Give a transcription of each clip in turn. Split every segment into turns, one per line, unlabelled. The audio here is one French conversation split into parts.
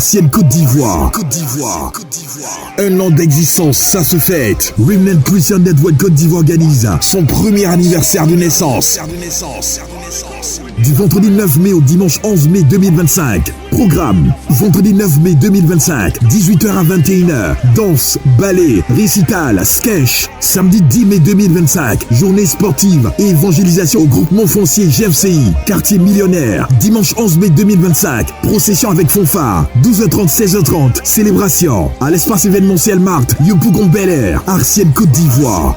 Ancienne Côte d'Ivoire. Un an d'existence, ça se fête. Remnant Christian Network Côte d'Ivoire organise son premier anniversaire de naissance. Du vendredi 9 mai au dimanche 11 mai 2025. Programme: vendredi 9 mai 2025, 18h à 21h. Danse, ballet, récital, sketch. Samedi 10 mai 2025, journée sportive et évangélisation au groupement foncier GFCI, quartier millionnaire. Dimanche 11 mai 2025, procession avec fanfare. 12h30, 16h30, célébration à l'espace événementiel Marthe, Yopougon Bel Air, Ancienne Côte d'Ivoire.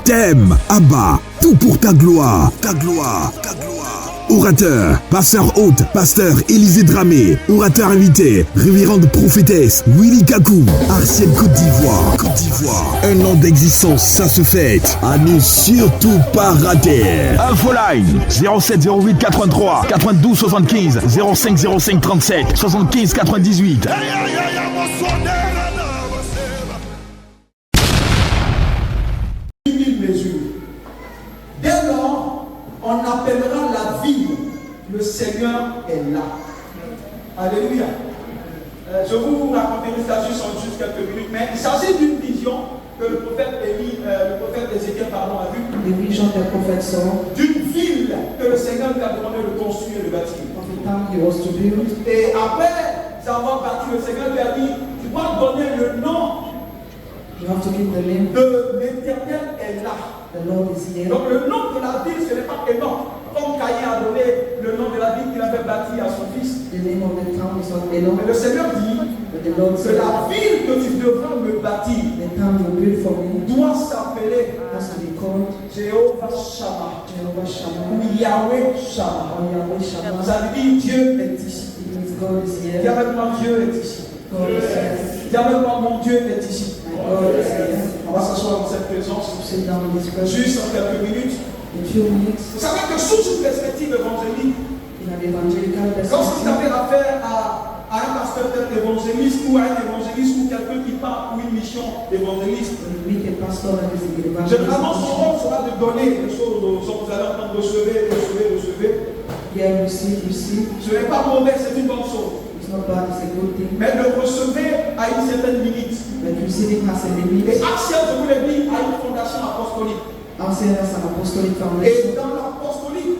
Thème: Abba, tout pour ta gloire. Orateur, pasteur hôte, pasteur Élisée Dramé. Orateur invité, révérende prophétesse Willy Kakou. Ancienne Côte d'Ivoire. Un an d'existence, ça se fête. À ne surtout pas rater.
Infoline 07 08 83 92 75 05 05 37 75 98.
Dès lors, on appellera la ville. Le Seigneur est là. Alléluia. Je vous raconterai ça juste en quelques minutes, mais il s'agit d'une vision que le prophète Ézéchiel a vue.
The vision the prophet saw.
D'une ville que le Seigneur lui a demandé de construire et de bâtir.
Of the town he was to build.
Et après avoir bâti, le Seigneur lui a dit: tu dois donner le nom.
You have to give the name.
De l'Éternel est là.
The Lord is here.
Donc le nom de la ville, ce n'est pas énorme. Comme Caïn a donné le nom de la ville qu'il avait bâti à son fils.
The name of the town is not Elohim.
Mais le Seigneur dit
The Lord
que la ville que tu devras me bâtir
the town you build for me
doit s'appeler
has to be called
Jéhovah Shammah
Jehovah Shammah
ou Yahweh Shammah.
or Yahweh Shammah.
Ça veut dire Dieu est ici.
It means God is
Dis
here.
avec moi, Dieu est ici.
God is here.
Dis avec moi, mon Dieu est ici.
My God is here.
On va s'asseoir dans cette présence
Sit down in this presence.
juste en quelques minutes.
In few minutes,
Vous savez que sous une perspective évangélique,
in an evangelical
quand vous
perspective,
avez affaire à un pasteur évangéliste ou à un évangéliste ou quelqu'un qui part pour une mission évangéliste,
when you meet a pastor that is an evangelist,
généralement son rôle sera de donner des choses aux hommes. Vous allez entendre recevez.
here receive.
Ce n'est pas mauvais, c'est une bonne chose.
It's not bad, it's a good thing.
Mais le recevoir a une certaine limite.
But receiving has a limit.
Et Axiom, je vous l'ai dit, a une fondation apostolique.
Ancien has an apostolic
Et
foundation.
dans l'apostolique,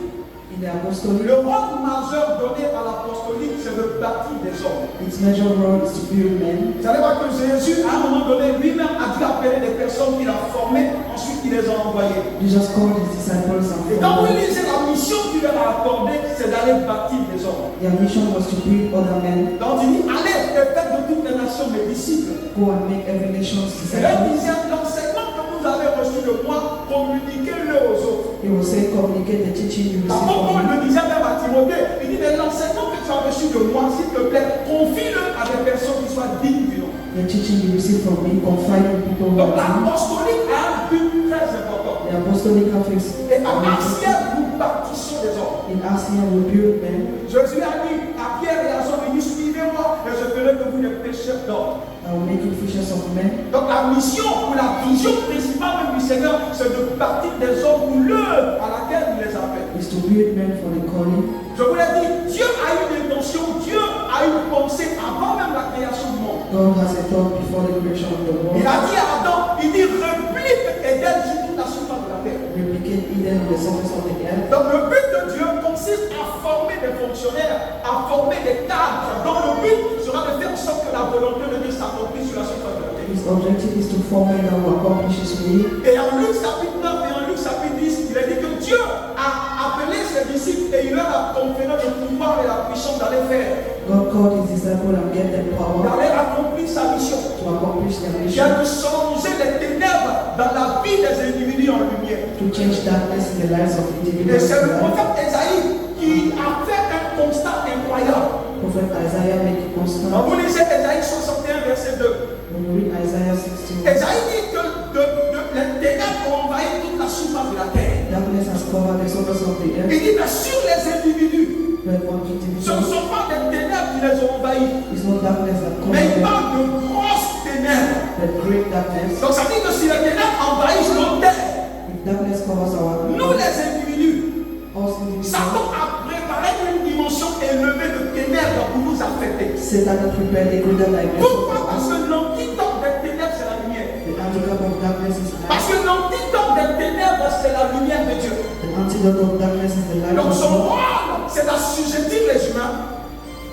In the apostolic,
le rôle majeur donné à l'apostolique, c'est de bâtir des hommes.
its major role is to build men.
Vous savez pas que Jésus, à un moment donné, lui-même a dû appeler des personnes qu'il a formées, ensuite il les a envoyées.
Jesus called his disciples and
Et quand vous
followers.
lisez la mission qu'il leur a accordée, c'est d'aller bâtir des hommes.
Their mission was to build other men,
Donc il dit, allez et faites de toutes les nations mes disciples.
go and make every nation
Et
disciples.
là, il disait, l'enseignement que vous avez reçu de moi, communiquez-le aux autres.
He will say, communicate the teaching you receive
L'apôtre Paul
from me.
le disait même à Timothée, il dit, mais l'enseignement que tu as reçu de moi, s'il te plaît, confie-le à des personnes qui soient dignes du nom.
The teaching you receive from me, confide in people who
Donc
are me.
l'apostolique a un but très important.
The apostolic office.
Et à Axiom, nous bâtissons des hommes.
In Asia, we build men.
Jésus a dit à Pierre et à Jean, il dit, suivez-moi et je ferai de vous des pécheurs d'hommes.
I will make you fishers of men.
Donc la mission ou la vision principale même du Seigneur, c'est de bâtir des hommes pour l'œuvre à laquelle il les appelle.
Is to build men for the calling.
Je vous l'ai dit, Dieu a une intention, Dieu a une pensée avant même la création du monde.
God has a thought before the creation of the world.
Il a dit à Adam, il dit replique Éden sur toute la surface de la terre.
Replicate Eden on the surface of the earth.
Donc le but de Dieu consiste à former des fonctionnaires, à former des cadres, dont le but sera de faire en sorte que la volonté de Dieu s'accomplisse sur la surface de la terre.
His objective is to form men that will accomplish His will.
Et en Luc chapitre 9 et en Luc chapitre 10, il a dit que Dieu a appelé ses disciples et il leur a conféré le pouvoir et la puissance d'aller faire,
God called His disciples and gave them power
d'aller accomplir sa mission.
to accomplish their
Qui
mission,
a de changer les ténèbres dans la vie des individus en lumière.
to change darkness in the lives of
Et
individuals.
c'est le prophète Esaïe qui a fait un constat incroyable.
Prophet Isaiah make it
Quand
constant.
vous lisez Esaïe 61, verset 2,
When you read Isaiah 16,
Esaïe dit que les ténèbres ont envahi toute la surface de la terre.
darkness has covered the surface of the
Il
earth,
dit, mais sur les individus,
but on
ce ne
individuals,
sont pas des ténèbres qui les ont envahis,
it's not darkness that
mais il
covers them,
parle de grosses ténèbres.
but great darkness.
Donc ça dit que si les ténèbres envahissent notre terre,
If darkness covers our
nous les individus,
us individuals,
Satan a préparé une dimension élevée de ténèbres ténèbres pour nous affecter.
Satan has prepared a greater dimension
Pourquoi?
for
Parce
us.
que l'antidote des ténèbres, c'est la lumière.
The antidote of darkness is
Parce
light.
que l'antidote des ténèbres, c'est la lumière de Dieu.
The antidote of darkness is the light
Donc
of
son
God.
rôle, c'est d'assujettir les humains,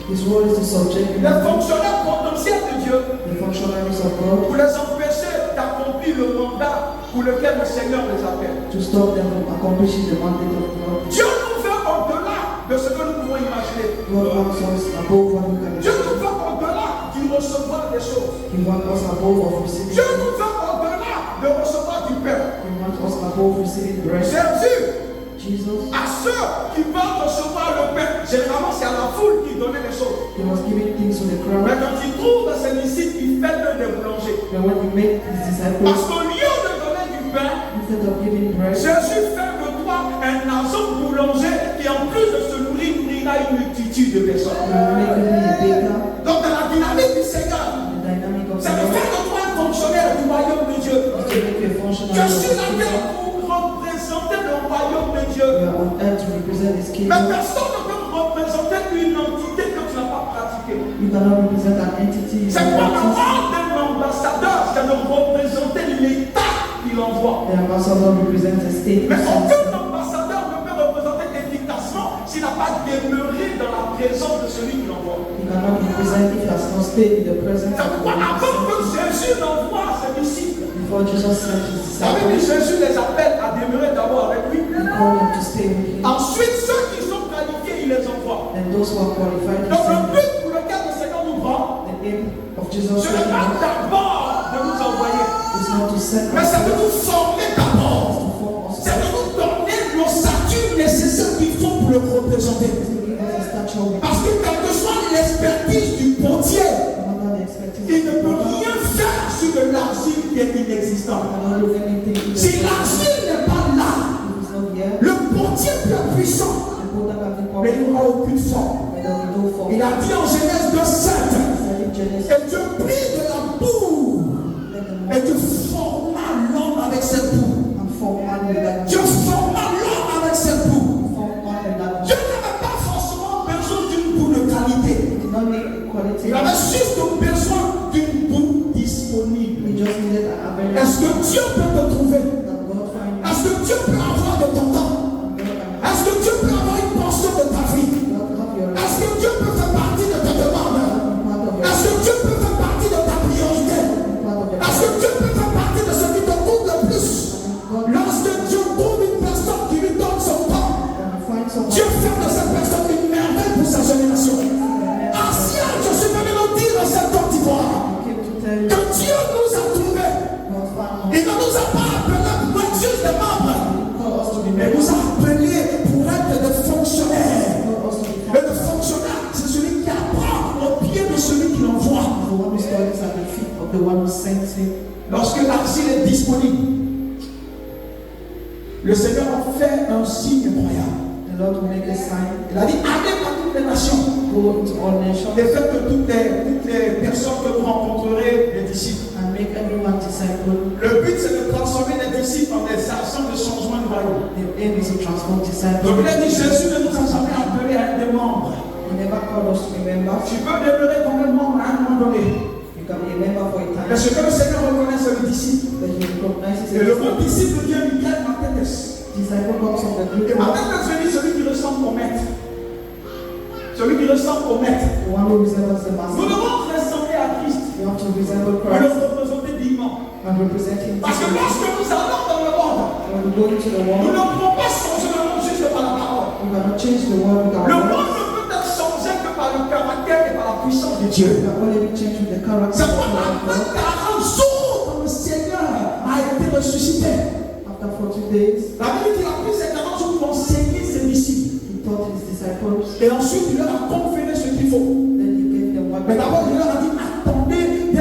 His role is to subject
les fonctionnaires potentiels de Dieu,
the functionaries of God,
pour les empêcher d'accomplir le mandat pour lequel le Seigneur les appelle.
to stop them from accomplishing the mandate of God.
Dieu nous veut au-delà de ce que nous pouvons imaginer.
God wants us above what we can
Dieu
do.
nous veut au-delà du recevoir des choses.
He wants us above of receiving.
Dieu nous veut au-delà de recevoir du pain.
He wants us above receiving bread.
Jésus,
Jesus,
à ceux qui veulent recevoir le pain, généralement c'est à la foule qui donnait les choses.
he was giving things to the
Mais
crowd.
quand il trouve ses disciples, il fait eux des boulangers.
But when he made his
Parce
disciples,
qu'au lieu de donner du pain,
instead of giving bread,
Jésus fait de toi un agent boulanger qui en plus de se nourrir, nourrira une multitude de
he
personnes.
will make you a baker.
Donc dans la dynamique du Seigneur,
The dynamic of
c'est de
God
faire de toi un fonctionnaire du royaume de Dieu.
is to make you a functional
Je
of
suis
his
là
kingdom.
pour représenter le royaume de Dieu.
You are on earth to represent his
Mais
kingdom.
personne ne peut représenter une entité que tu n'as pas pratiquée.
You cannot represent an entity in
C'est quoi le
practice.
rôle d'un ambassadeur? C'est de représenter l'État qu'il envoie.
The ambassador represents a state.
Mais aucun ambassadeur ne peut représenter efficacement s'il n'a pas demeuré dans la présence de celui qui l'envoie.
You cannot represent if he has not stayed in the presence
C'est
of
pourquoi
the
avant que
Lord.
Jésus n'envoie ses disciples,
Before Jesus sent his
la Bible dit
disciples,
Jésus les appelle à demeurer d'abord avec lui.
he called them to stay with him.
Ensuite, ceux qui sont qualifiés, il les envoie.
And those who are qualified, he
Donc le
sent them.
but pour lequel le Seigneur nous prend,
The aim of Jesus
ce n'est pas
sending us
d'abord de nous envoyer,
is not to send
mais
us,
c'est de nous former d'abord.
to form us,
C'est de nous donner nos statuts nécessaires qu'il faut pour le représenter.
to give us a stature with
Parce que quelle que soit l'expertise du pontier,
no matter the expectation.
il ne peut rien faire sur de l'argile qui est inexistante.
Cannot do anything in the
Si l'argile n'est pas là,
If it's not here,
le pontier peut être puissant,
the Buddha can be
mais il
powerful,
n'aura aucune forme.
but there will be no form.
Il a dit en Genèse 2:7,
Said in Genesis,
et Dieu prit de la boue
let the
et
mold
Dieu forma l'homme avec cette boue.
and form man with that
Dieu forma l'homme avec cette boue.
form man with that
Dieu n'avait pas forcément besoin d'une boue de qualité.
He did not need quality.
Il avait juste besoin d'une boue disponible.
He just needed an available
Est-ce que Dieu peut te trouver?
that God find you.
Est-ce que Dieu peut avoir de ton temps?
And God can
Est-ce que Dieu peut avoir une portion de ta vie?
God have your life.
Est-ce que Dieu peut faire partie de ta demande?
Part of your
Est-ce que Dieu peut faire partie de ta priorité?
part of your
Est-ce que Dieu peut faire partie de ce qui te coûte le plus?
God
Lorsque Dieu trouve une personne qui lui donne son temps,
can find someone
Dieu fait de cette personne une merveille pour sa génération. Ancien, je suis venu nous dire dans cette Côte d'Ivoire
who came to tell you
que Dieu nous a trouvés.
God found
Il ne nous a pas appelés pour être juste des membres,
call us to be
mais nous a appelés pour être des fonctionnaires.
call us to be
Et le fonctionnaire, c'est celui qui apprend au pied de celui qui l'envoie.
the one who studies at the feet of the one who sent him.
Lorsque l'argile est disponible, le Seigneur a fait un signe incroyable.
The Lord will make a sign.
Il a dit, allez par toutes les nations.
Go into all nations
Et faites que toutes les personnes que vous rencontrerez, les disciples.
and make everyone disciple.
Le but, c'est de transformer les disciples en des agents de changement du royaume.
The aim is to transform
Donc
disciples.
il a dit, Jésus ne nous a jamais appelés à être des membres.
He never called us to be members.
Tu peux demeurer comme un membre à un moment donné.
You can be a member for a
Mais
time,
ce que le Seigneur reconnaît, c'est le disciple.
but he recognizes
Et le
a
bon disciple vient du grec mathetes.
disciple comes from the
Et
Greek word,
mathetes veut dire celui qui ressemble au maître. Celui qui ressemble au maître.
the one who resembles the
Nous
master.
devons ressembler à Christ.
We have to resemble
Pour
Christ
le représenter dignement.
and represent him.
Parce que lorsque nous allons dans le monde,
When we go into the
nous
world,
ne pouvons pas changer le monde juste par la parole.
we cannot change the world with our
Le
words.
monde ne peut être changé que par le caractère et par la puissance de Dieu.
We can only be changed with the character
C'est
of
pourquoi
God.
après 40 jours, quand le Seigneur a été ressuscité,
After 40 days,
la Bible dit qu'il a pris ces 40 jours pour enseigner ses disciples.
he taught his disciples.
Et ensuite, il leur a conféré ce qu'il faut.
Then he gave them what
Mais d'abord, il leur a dit, attendez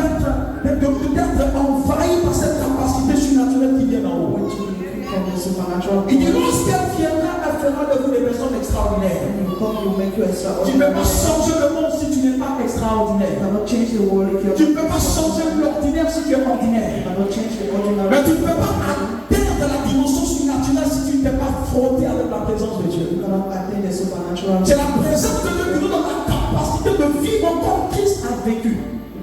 d'être envahi par cette capacité surnaturelle qui vient d'en haut.
when to be free from the supernatural.
Il dit, lorsqu'elle viendra, elle fera de vous des personnes extraordinaires.
When you come, he will make you
Tu ne peux pas
extraordinary.
changer le monde si tu n'es pas
You
extraordinaire.
cannot change the world if you're
Tu ne peux pas changer l'ordinaire si tu es
You
ordinaire.
cannot change the
Mais
ordinary.
tu ne peux pas atteindre la dimension surnaturelle si tu ne t'es pas frotté avec la présence de Dieu.
You cannot attain the supernatural.
C'est la présence de Dieu qui nous donne la capacité de vivre comme Christ a vécu.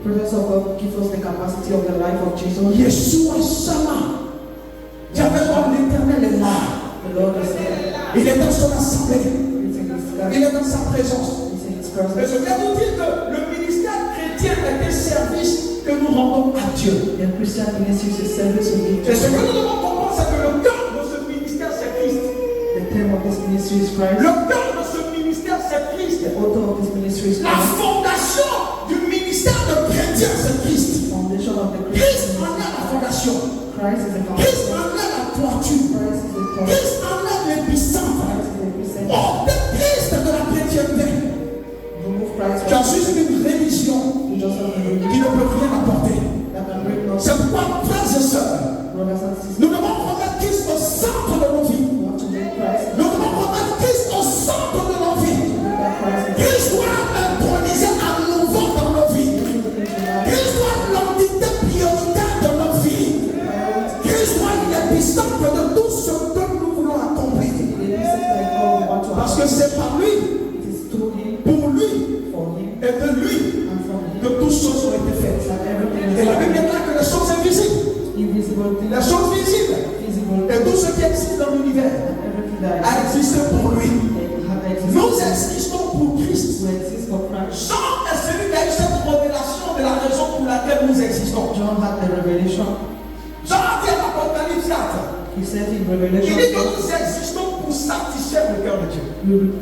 The presence of God gives us the capacity of the life of Jesus.
Yeshua Shama. J'avais comme l'Éternel est là.
The Lord is there.
Il est dans son assemblée.
He's in His
Il
presence.
est dans sa présence.
He's in His
Et
presence.
je viens vous dire que le ministère chrétien est un service que nous rendons à Dieu.
The Christian ministry is a service we give
Et ce que
to
nous
God.
devons comprendre, c'est que le cœur de ce ministère, c'est Christ.
The theme of this ministry is Christ.
Le cœur de ce ministère, c'est Christ.
The author of this ministry is
La
Christ.
fondation du ministère de chrétien, c'est Christ.
The foundation of the
Christ
Christian
en est la
ministry.
fondation.
Christ is the
Christ
foundation.
en est la toiture.
Christ is the top.
Christ en est l'épicentre.
Christ is the epicenter.
Ôtez Christ de la chrétienté.
Remove Christ
Tu as
from
juste une religion
you just have a
qui
religion
ne peut rien apporter.
that can bring us,
C'est pourquoi, frères et sœurs,
brothers and sisters.
nous devons remettre Christ au centre de nos vies.
We want to make Christ.
Nous devons remettre Christ au centre de nos vies.
Make that Christ the
Christ doit introniser à nouveau dans nos vies. Christ doit être l'entité prioritaire de nos vies. Christ doit être l'épicentre de tout ce que nous voulons accomplir. Parce que c'est par lui,
It is through Him,
pour lui
for Him,
et de lui
and from Him
que toutes choses ont été faites.
that everything
Et la Bible
is
déclare que les choses invisibles,
invisible things,
les choses visibles
visible
et tout
things,
ce qui existe dans l'univers
and everything that
a existé pour lui.
exists.
Nous existons pour Christ.
We exist for Christ.
Jean est celui qui a eu cette révélation de la raison pour laquelle nous existons.
John had the revelation.
Jean a dit à l'Apocalypse 4,
He said in
il
Revelation,
dit que nous existons pour satisfaire le cœur de Dieu.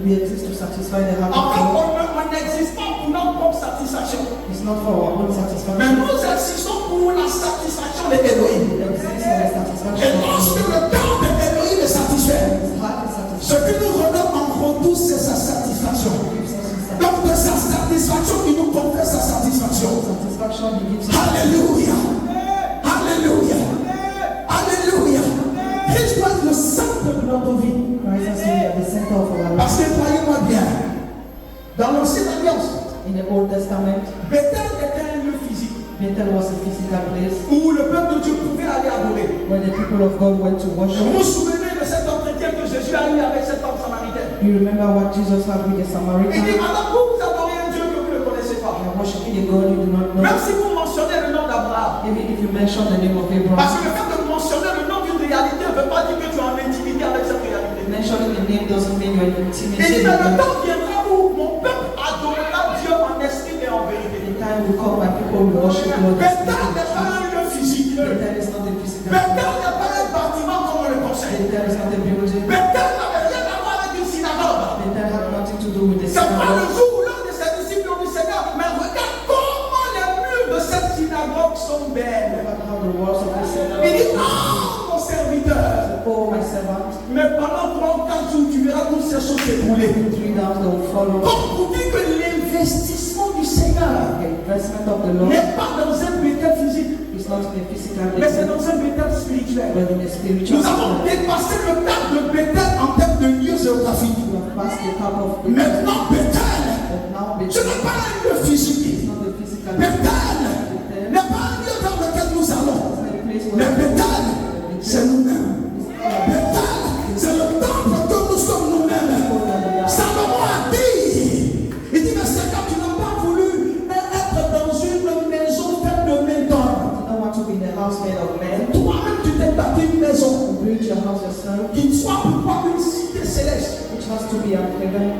we exist to satisfy the heart
En
of
fait,
God.
on n'existe pas pour notre propre satisfaction.
It's not for our own
Mais
satisfaction.
nous existons pour la satisfaction d'Élohim.
We exist for the
Et
satisfaction of
lorsque
God.
le cœur d'Élohim est satisfait,
His heart is
ce
satisfied.
que nous redonne en retour, c'est sa satisfaction.
Gives us his
Donc de sa satisfaction, il nous confère sa satisfaction.
satisfaction. He gives us.
Alléluia. Alléluia. Alléluia. Christ doit être le centre de notre vie.
Christ has to be at the center of our life.
Parce que croyez-moi bien, dans l'Ancienne Alliance,
In the Old Testament,
Bethel était un lieu physique
Bethel was a physical place
où le peuple de Dieu pouvait aller adorer.
where the people of God went to
Vous vous
worship.
souvenez de cet entretien que Jésus a eu avec cet homme samaritain?
You remember what Jesus had with the
Il dit,
Samaritan?
alors vous adorez un Dieu que vous ne connaissez pas.
You are worshiping a God you do not know.
Même si vous mentionnez le nom d'Abraham.
Even if you mention the name of Abraham,
Parce que le fait de mentionner le nom d'une réalité ne veut pas dire que tu es en intimité avec cette réalité.
mentioning the name doesn't mean you're in
Il dit,
intimacy
mais
with
le
God.
temps viendra où mon peuple adorera Dieu en esprit et en vérité.
The time will come when people will worship God in
Bethel
spirit
n'est
and
pas
truth.
un lieu physique.
Bethel is not a physical
Bethel
place.
n'est pas un bâtiment comme on le pensait.
Bethel is not a building.
Bethel n'avait rien à voir avec une synagogue.
Bethel had nothing to do with the
C'est pas le
synagogue.
jour où l'un de ses disciples ont dit, Seigneur, mais regarde comment les murs de cette synagogue sont belles.
Look at how the walls of the
Il
synagogue
dit,
are.
mon serviteur.
Oh, my servant,
Mais pendant 3 ou 4 jours, tu verras toutes ces choses s'ébrouler.
3 days they will follow.
Comme pour dire que l'investissement du Seigneur
The investment of the Lord
n'est pas dans un Bethel physique,
is not in a physical
mais c'est
place,
dans un Bethel spirituel.
but in a spiritual
Nous avons
place.
dépassé le cadre de Bethel en termes de lieu géographique.
We have passed the top of Bethel.
Maintenant, Bethel,
But now
ce
Bethel
n'est pas un lieu physique.
is not a physical
Bethel
place.
n'est pas un lieu dans lequel nous allons.
It's a place
Mais
where
Bethel, c'est nous-mêmes. Bethel, c'est le temple que nous sommes nous-mêmes. Salomon a dit, il dit, mais Seigneur, tu n'as pas voulu être dans une maison faite de main d'homme.
you don't want to be in a house made of men.
Toi-même, tu t'es bâti une maison
You build your house yourself,
qui soit pour toi une cité céleste,
which has to be a heaven,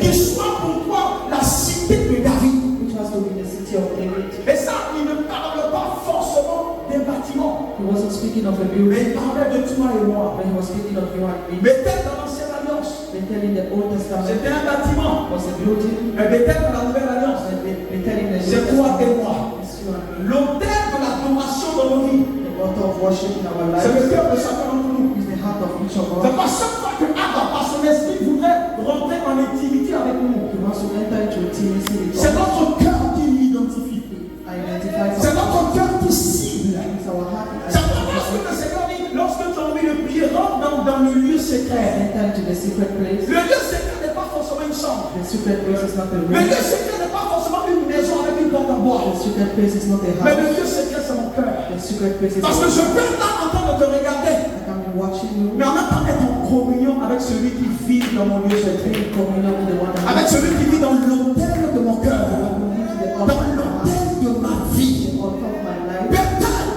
qui soit pour toi la cité de David.
which has to be the city of David.
Et ça, il ne parle pas forcément des bâtiments,
He wasn't speaking of a
mais
building,
il parlait de toi et moi.
but he was speaking of you and me.
Bethel dans l'Ancienne Alliance,
Bethel in the Old Testament
c'était un bâtiment.
was a building,
Mais Bethel dans la Nouvelle Alliance,
and Bethel in the New
c'est toi et
Testament
moi.
is you and me.
L'autel de l'adoration dans nos vies,
The altar of worship in our
c'est le
lives
cœur de chacun d'entre nous.
is the heart of each of
C'est
us.
pas chaque fois que Abba, par son esprit, voudrait rentrer en intimité avec nous.
He wants to enter into intimacy with
C'est
us.
notre cœur qui l'identifie.
Identify
C'est notre cœur qui cible.
It's our heart that
C'est pas parce que le Seigneur dit, lorsque tu as envie de prier, rentre dans le lieu secret.
enter into the secret place.
Le lieu secret n'est pas forcément une chambre.
The secret place is not a
Le
room.
lieu secret n'est pas forcément une maison avec une porte à bois.
The secret place is not a
Mais le
house.
lieu secret, c'est mon cœur.
The secret place is
Parce que je peux être là en train de te regarder.
I can be watching you.
Mais en même temps être en communion avec celui qui vit dans mon lieu secret.
In communion with the one that
Avec celui qui vit dans l'autel de mon cœur.
the
Dans l'autel de ma vie.
altar of my life.
Bethel,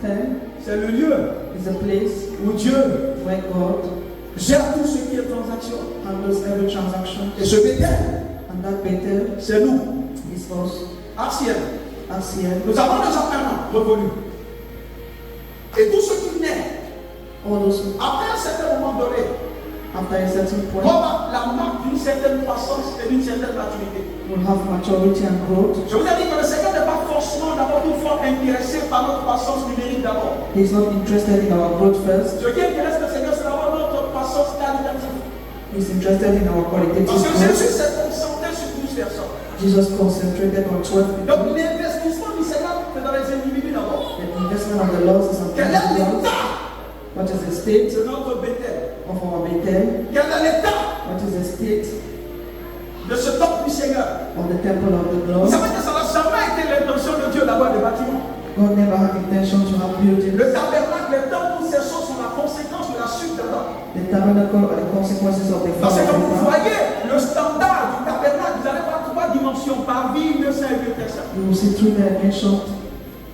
Bethel
c'est le lieu
is a place
où Dieu
where God
gère tout ce qui est transaction.
handles every transaction.
Et ce Bethel,
And that Bethel
c'est nous,
is us,
Arciel.
Asiel.
Nous avons déjà un an revenu. Et tout ce qui naît,
All those who,
après un certain moment donné,
after a certain point,
comme la marque d'une certaine croissance et d'une certaine maturité.
will have maturity and growth.
Je vous ai dit que le Seigneur n'est pas forcément d'abord une fois intéressé par notre croissance numérique d'abord.
He is not interested in our growth first.
Ce qui intéresse le Seigneur, c'est d'abord notre croissance qualitative.
He is interested in our qualitative
Parce que
growth.
Jésus s'est concentré sur 12 personnes.
Jesus concentrated on 12
Donc
people.
l'investissement du Seigneur, c'est dans les individus d'abord.
The investment of the Lord is on
Quel est
individuals.
l'état
What is the state
de notre Bethel?
of our Bethel?
Quel est l'état
What is the state
de ce temple du Seigneur?
of the temple of the
Vous
Lord?
savez que ça n'a jamais été l'intention de Dieu d'avoir des bâtiments.
God never had intention to have buildings.
Le tabernacle, le temple, toutes ces choses sont la conséquence de la chute d'Adam.
The tabernacle are the consequences of the
Parce
fall
que
of
vous
man.
voyez le standard du tabernacle, vous allez voir 3 dimensions par vie, lieu saint et lieu très saint.
You will see 3 dimensions.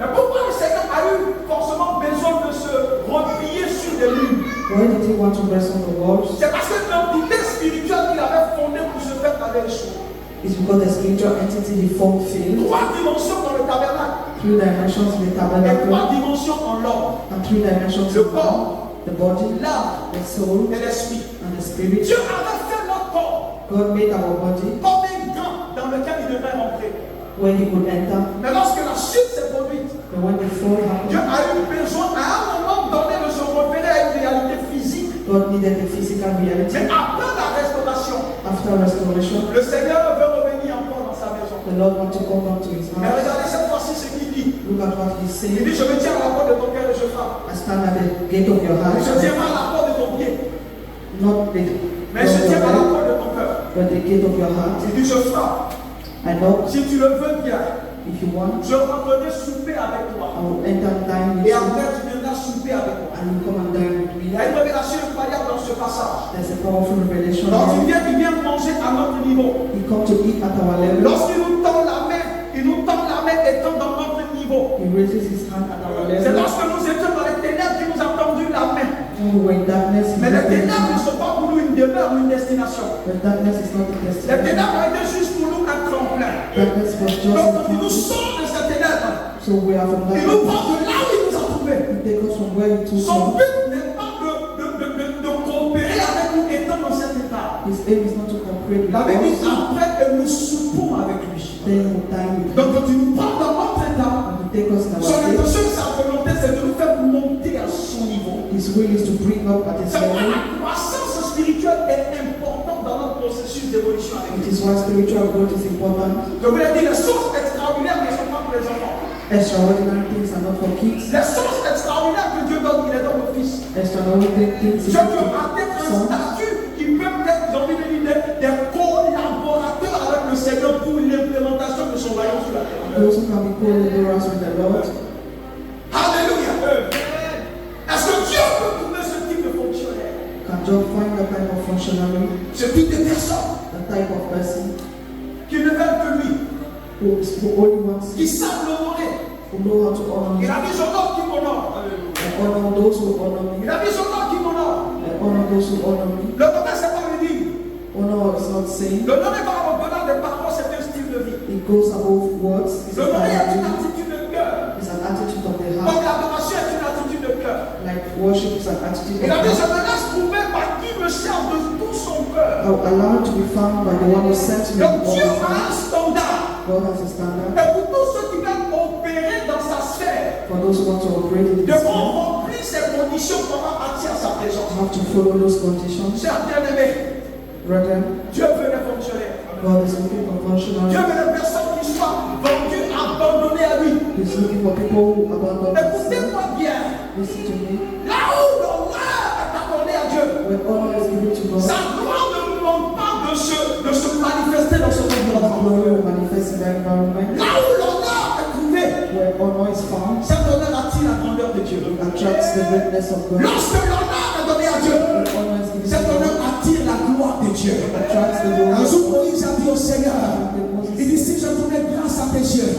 Mais pourquoi le Seigneur a eu forcément besoin de se replier sur des murs?
Why did he want to rest on the walls?
C'est parce que l'entité spirituelle qu'il avait fondée pour ce faire avait échoué.
It's because the spiritual entity he formed failed.
3 dimensions dans le tabernacle
3 dimensions in the
et 3
tabernacle
dimensions en l'homme.
and 3 dimensions
Le
in
corps,
the body,
l'âme
the soul,
et l'esprit.
and the spirit.
Dieu avait fait notre corps
God made our body
comme un gant dans lequel il devait rentrer.
where he could enter.
Mais lorsque la chute s'est produite,
But when the fall
Dieu
happened,
a eu besoin à un moment donné de se référer à une réalité physique.
God needed the physical
Mais
reality.
après la restauration,
After restoration,
le Seigneur veut revenir encore dans sa maison.
the Lord wants to come back to his
Mais
house.
regardez cette fois-ci ce qu'il dit.
Look at what he's
Il
saying.
dit, je me tiens à la porte de ton cœur et je frappe.
I stand at the gate of your heart,
Je tiens pas à la porte de ton pied,
not the
mais je tiens à la porte de ton cœur.
but the gate of your heart.
Il dit, je frappe.
I knock.
Si tu le veux bien,
If you want,
je rentrerai souper avec
I
toi.
will enter and dine with
Et
you,
après, tu viendras souper avec moi.
and you come and dine with
Il y
me.
a une révélation incroyable dans ce passage.
There's a powerful revelation
Donc,
there.
il vient manger à notre niveau.
He come to eat at our level.
Lorsqu'il nous tend la main, il nous tend la main étant dans notre niveau.
He raises his hand at our
C'est
level.
lorsque nous étions dans les ténèbres qu'il nous a tendu la main.
When we were in darkness, he
Mais les
raised his
ténèbres ne
hand.
sont pas pour nous une demeure ou une destination.
But darkness is not the
Les
destination.
ténèbres ont été juste pour nous un tremplin.
Darkness was just
Donc,
a
il nous
fountain.
sort de ces ténèbres.
So we are from
Il nous
darkness.
prend de là où il nous a trouvés.
He take us from where he took
Son
us.
but n'est pas de coopérer avec nous étant dans cet état.
His aim is not to cooperate with
La Bible dit
us.
après, nous soupons avec lui.
Then we dine with him.
Donc, quand il nous prend dans notre état,
And he take us in our
son
state.
intention et sa volonté, c'est de nous faire monter à son niveau.
His will is to bring up at his
C'est pourquoi
level.
la croissance spirituelle est importante dans notre processus d'évolution avec
It
Dieu.
is why spiritual growth is important.
Je vous l'ai dit, les choses extraordinaires ne sont pas pour les enfants.
Extraordinary things are not for kids.
Les choses extraordinaires que Dieu donne, il les donne aux fils.
Extraordinary things is
Dieu
not
peut
for
atteindre un
sons.
statut qui peut être, j'ai envie de dire, des collaborateurs avec le Seigneur pour l'implémentation de son royaume sur la terre.
Those who can be co-laborers with the Lord.
Alléluia. Est-ce que Dieu peut trouver ce type de fonctionnaire,
Can Job find the type of functionary,
ce type de personne
the type of person
qui ne veulent que lui,
who only wants,
qui savent l'honorer?
who know how to honor
Il
him?
a dit j'honore qui m'honore.
I honor those who honor
Il
me.
a dit j'honore qui m'honore.
I honor those who honor me.
L'honneur, c'est pas le dire.
Honor is not saying
L'honneur n'est pas au-delà des paroles, c'est un style de vie.
it goes above words. It's
L'honneur est une
an
attitude de cœur.
attitude of the
Comme
heart.
l'adoration est une attitude de cœur.
Like worship is an attitude of
Il a dit,
the
je
heart.
me laisse trouver par qui me cherche de tout son cœur.
Allow to be found by the one who sent me.
Donc
with all
Dieu
his
a un
heart.
standard.
God has a standard
Et pour tous ceux qui veulent opérer dans sa sphère,
for those who want to operate in this
devront
way.
remplir ces conditions pour attirer sa présence.
Have to follow those conditions.
Chers bien-aimés,
Brethren,
Dieu veut des fonctionnaires.
God is looking for
Dieu
functionaries.
veut des personnes qui soient vendues, abandonnées à lui.
He's looking for people who abandon themselves.
Écoutez-moi bien.
Listen to me.
Là où l'honneur est accordé à Dieu,
When honor is given to God,
sa gloire ne demande pas de se manifester dans ce
God's
environnement.
glory will manifest in the environment.
Là où l'honneur est trouvé,
Where honor is found,
cet honneur attire la grandeur de Dieu.
attracts the greatness of God.
Lorsque l'honneur est gloire de Dieu.
attracts the glory.
Un jour, Moïse a dit au Seigneur, il dit, si je donnais grâce à tes yeux,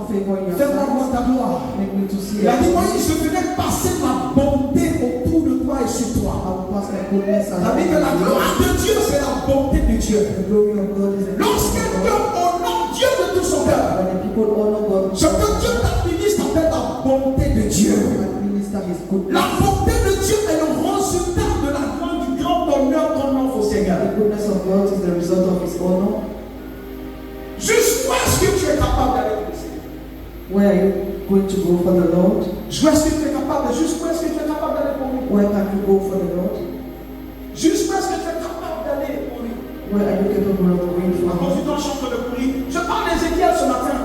fais-moi voir ta gloire.
Make me to see
Il a dit, Moïse, je ferai passer ma bonté autour de toi et sur toi. Ça veut dire que la gloire de Dieu, c'est la bonté de Dieu. Lorsque Dieu honore Dieu de tout son cœur, ce que Dieu t'administre s'appelle la bonté de Dieu. La bonté de Dieu est le résultat de la gloire du grand honneur qu'on offre au Seigneur. Jusqu'où est-ce que tu es capable d'aller pour le Seigneur?
Where are you going to go for the Lord?
Jusqu'où est-ce que tu es capable d'aller pour lui?
Where can you go for the Lord?
Jusqu'où est-ce que tu es capable d'aller pour lui?
Where are you capable of going for
À cause du
Him?
temps, je suis en train de courir. Je parle d'Ézéchiel ce matin.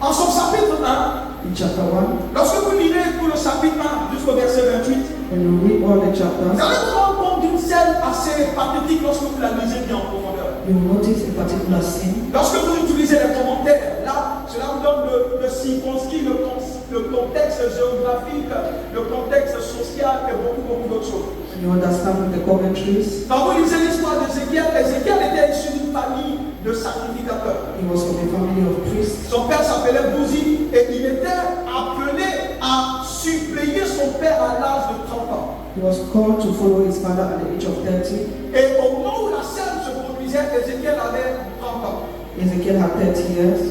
En son chapitre 1,
In chapter 1,
lorsque vous lirez tout le chapitre 1 jusqu'au verset 28,
when you read all the
vous
chapters,
allez vous rendre compte d'une scène assez pathétique lorsque vous la lisez bien en profondeur.
you will notice a particular scene.
Lorsque vous utilisez les commentaires, là, cela vous donne le circonscrit, le contexte géographique, le contexte social et beaucoup d'autres choses.
You understand the commentaries.
Quand vous lisez l'histoire d'Ézéchiel, Ézéchiel était issu d'une famille de sacrificateurs.
He was from a family of priests.
Son père s'appelait Bouzi et il était appelé à suppléer son père à l'âge de 30 ans.
He was called to follow his father at the age of 30.
Et au moment où la scène se produisait, Ézéchiel avait 30 ans.
Ezekiel had 30 years.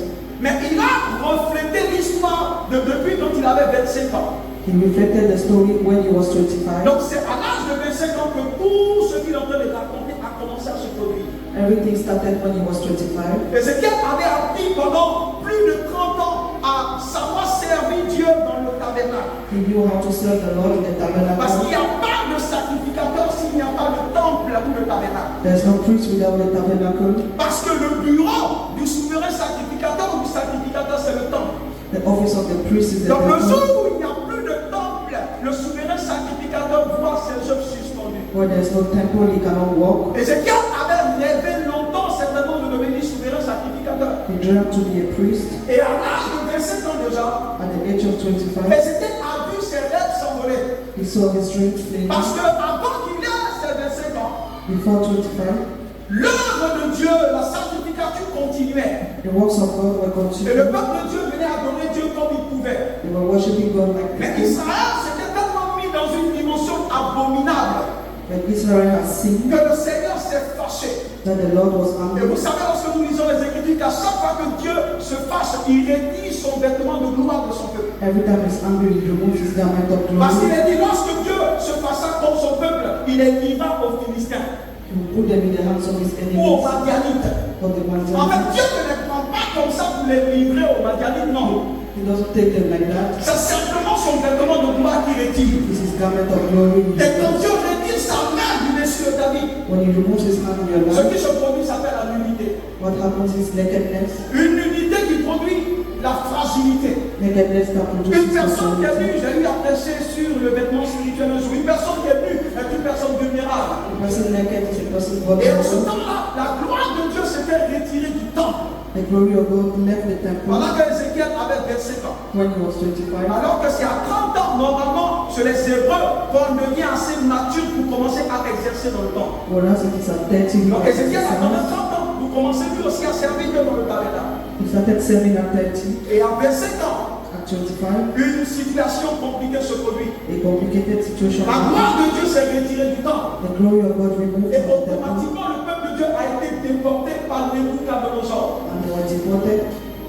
Mais il a reflété l'histoire depuis dont il avait 25 ans.
He reflected the story when he was 25.
Donc c'est à l'âge de 25 ans que tout ce qu'il est en train de raconter a commencé à se produire.
Everything started when he was 25.
Ézéchiel avait appris pendant plus de 30 ans à savoir servir Dieu dans le tabernacle.
He knew how to serve the Lord in the
Parce qu'il n'y
tabernacle.
a pas de sacrificateur s'il n'y a pas de temple pour le tabernacle.
There's no priest without the tabernacle.
Parce que le bureau du souverain sacrificateur ou du sacrificateur, c'est le temple.
The office of the priest is the
Donc le jour
temple.
où il n'y a plus de temple, le souverain sacrificateur voit ses œuvres suspendues.
Where there's no temple, he cannot walk.
Ézéchiel avait rêvé longtemps certainement de devenir souverain sacrificateur.
He dreamt to be a priest
Et à l'âge de 27 ans déjà,
at the age of 25.
Ézéchiel a vu ses rêves s'envoler.
He saw his dreams fade.
Parce qu'avant qu'il ait ses 25 ans,
Before 25,
l'œuvre de Dieu, la sacrificature continuait.
the works of God were
Et le
continued.
peuple de Dieu venait adorer Dieu comme il pouvait.
They were worshiping God like
Mais
they could.
Israël s'était tellement mis dans une dimension abominable
But Israel has sinned
que le Seigneur s'est fâché.
that the Lord was
Et
angry.
vous savez, lorsque nous lisons les Écritures, qu'à chaque fois que Dieu se fâche, il réduit son vêtement de gloire de son peuple.
Every time he's angry, he removes his garment of
Parce qu'il
glory.
est dit, lorsque Dieu se fâcha contre son peuple, il les livra aux Philistins
He will put them in the hands of his
ou aux
enemies.
Madianites.
But the
En fait,
Madianites,
Dieu ne les prend pas comme ça pour les livrer aux Madianites, non.
he doesn't take them like that.
C'est simplement son vêtement de gloire qui retire.
It's his garment of glory.
Et quand Dieu retire sa main du dessus de David,
When he removes his hand in your
ce qui
life,
se produit s'appelle la nudité.
what happens is nakedness.
Une nudité qui produit la fragilité.
Nakedness that
Une
produces
personne qui est
fragility.
nue, j'ai eu à prêcher sur le vêtement spirituel un jour. Une personne qui est nue est une personne vulnérable.
A person naked is a person
Et en ce
vulnerable.
temps-là, la gloire de Dieu s'était retirée du temple.
The glory of God left the temple
Pendant que Ézéchiel avait 25 ans.
when he was 25.
Alors que c'est à 30 ans, normalement, chez les Hébreux, qu'on devient assez mature pour commencer à exercer dans le temple.
Whereas it is at 30, he
Donc
was
Ézéchiel a pendant
25.
30 ans, vous commencez lui aussi à servir Dieu dans le tabernacle.
He started serving at 30.
Et à 25 ans,
At 25,
une situation compliquée se produit.
a complicated situation
La
happened.
gloire de Dieu s'est retirée du temple.
The glory of God removed
Et
from the temple,
automatiquement, le peuple de Dieu a été déporté par Nebuchadnezzar.
and they were deported.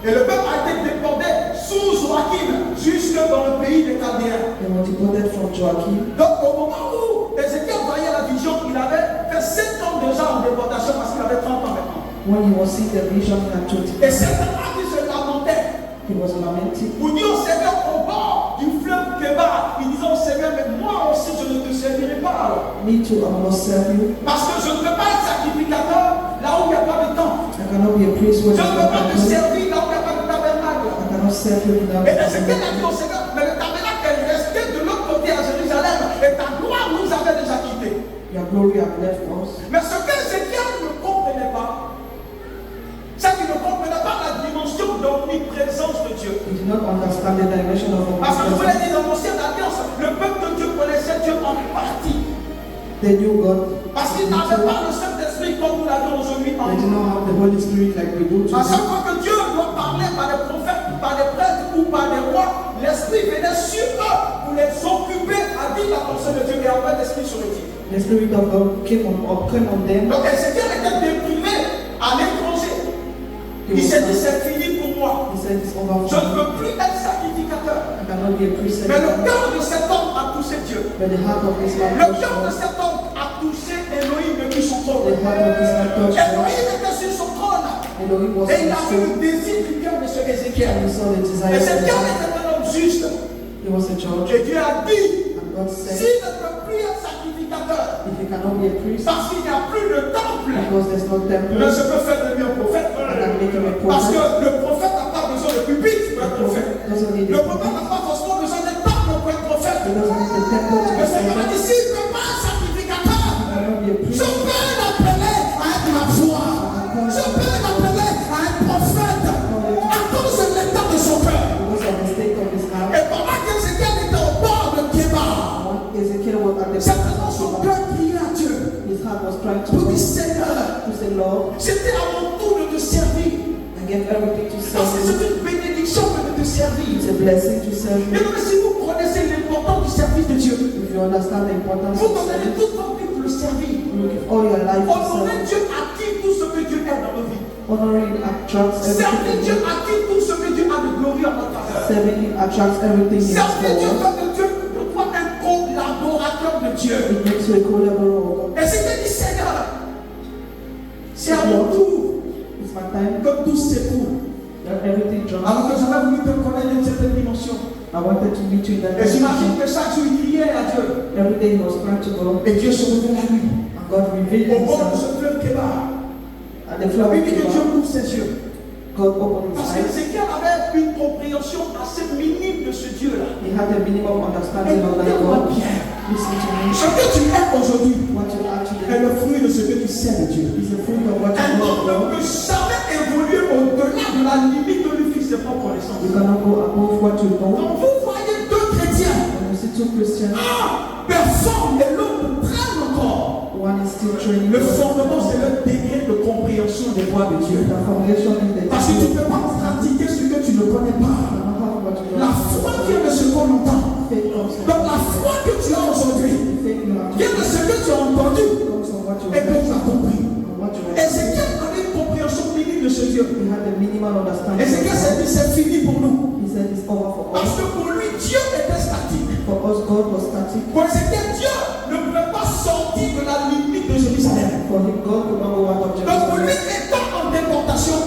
Et le peuple a été déporté sous Joachim jusque dans le pays des Chaldéens.
They were deported from Joachim.
Donc au moment où Ézéchiel voyait la vision, il avait fait 7 ans déjà en déportation parce qu'il avait 30 ans maintenant.
When he was seeing the vision at 25,
Et cet homme qui se lamentait
he was lamenting.
pour dire au Seigneur au bord du fleuve Kébar, il disait au Seigneur, mais moi aussi je ne te servirai pas alors.
Me too, I must serve you.
Parce que je ne peux pas être sacrificateur là où il n'y a pas de temple.
I cannot be a priest
Je
when
ne
there's
peux
no
pas te
temple.
servir là où il n'y a pas de tabernacle.
I cannot serve you without
Et
the
Ézéchiel a dit
tabernacle.
au Seigneur, mais le tabernacle est resté de l'autre côté à Jérusalem et ta gloire nous avait déjà quittés.
Your glory have left us.
Mais ce que Ézéchiel ne comprenait pas, c'est qu'il ne comprenait pas la dimension d'omniprésence de Dieu.
He did not understand the dimension of
Parce que je vous l'ai
omnipresence.
dit dans l'ancienne alliance, le peuple de Dieu connaissait Dieu en partie.
They knew God
Parce qu'ils n'avaient pas le Saint-Esprit comme nous l'avons aujourd'hui en
They did not have the Holy Spirit like we do
À
today.
chaque fois que Dieu doit parler par des prophètes, par des prêtres ou par des rois, l'Esprit venait sur eux pour les occuper à dire la pensée de Dieu et après l'Esprit sur les types.
The Spirit of God came on them.
Donc Ézéchiel était déprimé à l'étranger. Il s'est dit c'est fini pour moi.
He said it's over.
Je ne veux plus être sacrificateur.
I cannot be a priest
Mais le
anymore.
cœur de cet homme a touché Dieu.
But the heart of this man
Le
touched
cœur de
God.
cet homme a touché Elohim depuis son trône.
The heart of this man touched God.
Elohim était sur son trône.
Elohim was
Et il
on
a
his
vu le
throne.
désir du cœur de ce Ézéchiel.
And he saw the desire of
Ézéchiel
the
était un homme juste.
He was a judge.
Et Dieu a dit,
And God said,
s'il ne peut plus être sacrificateur,
if you cannot be a priest,
parce qu'il n'y a plus de temple,
because there's no temple,
mais je peux faire de lui un prophète.
I can make him a
Parce que
prophet.
le prophète n'a pas besoin de pupitre pour être prophète.
Doesn't need
Le
a
prophète
prophet.
n'a pas forcément besoin d'un temple pour être prophète.
He doesn't need the temple to be
Le Seigneur a
prophet.
dit, s'il ne peut pas être sacrificateur,
He cannot be a
je
priest.
peux l'appeler à être ma foi. Je peux l'appeler à être prophète à cause de l'état de son cœur.
Because of the state of his heart.
Et pendant qu'Ézéchiel était au bord de Kébar,
When Ezekiel was at the
certainement son
bottom,
cœur priait à Dieu
his heart was trying to
pour dire,
go
Seigneur,
to say, Lord,
c'était à mon tour de te servir.
I gave everything to
Parce que
serve
c'est
you.
une bénédiction que de te servir.
It's a blessing to serve
Et
you.
donc, si vous connaissez l'importance du service de Dieu,
If you understand the importance
vous
of
donnez
service,
toute votre vie pour le servir.
you give all your life to
Honorer
serve.
Dieu attire tout ce que Dieu est dans nos vies.
Honoring attracts
Servir
everything.
Dieu attire tout ce que Dieu a de glorieux en notre faveur.
Serving him attracts everything in
Servir Dieu
his
fait de Dieu de toi un collaborateur de Dieu.
It makes you a collaborator.
Et c'est que dit Seigneur, c'est à mon tour
It's my time.
que tout s'écoule.
That everything drops.
Alors que j'avais voulu te connaître dans une certaine dimension.
I wanted to meet you in that
Et j'imagine
dimension.
que chaque jour il criait à Dieu.
Every day he was trying to go.
Et Dieu se révèle à lui.
And God revealed
Au bord de
himself
ce fleuve Kébar.
at the
La
flood of
Bible dit que Dieu
Kidron.
ouvre ses yeux.
God opened his
Parce
eyes.
qu'Ézéchiel avait une compréhension assez minime de ce Dieu-là.
He had a minimum understanding of that
Écoute-moi
God.
bien.
Listen to me.
Ce que tu es aujourd'hui
What you are
est
today
le fruit de ce que tu sais de Dieu.
is the fruit of what
Un
you know
homme
of
ne
God.
peut jamais évoluer au-delà de la limite de lui fixe ses propres connaissances.
You cannot go above what you know.
Quand vous voyez deux chrétiens,
When you see two Christians,
un performe et l'autre traîne encore.
one is still training.
Le fondement, c'est le degré de compréhension des voies de Dieu.
The foundation is the
Parce que tu ne peux pas pratiquer ce que tu ne connais pas. La foi vient de ce qu'on entend.
Faith comes from
Donc la foi que tu as aujourd'hui
faith you have
vient de ce que tu as entendu
comes from what you
et que
have
tu as compris.
and what you have.
Ézéchiel avait une compréhension minime de ce Dieu.
He had a minimal understanding.
Ézéchiel s'est dit c'est fini pour nous.
He said it's over for
Parce
us.
que pour lui, Dieu était statique.
For us, God was static.
Pour Ézéchiel, Dieu ne pouvait pas sortir de la limite de Jérusalem.
For him, God could not go out of
Donc pour lui,
Jerusalem.
étant en déportation,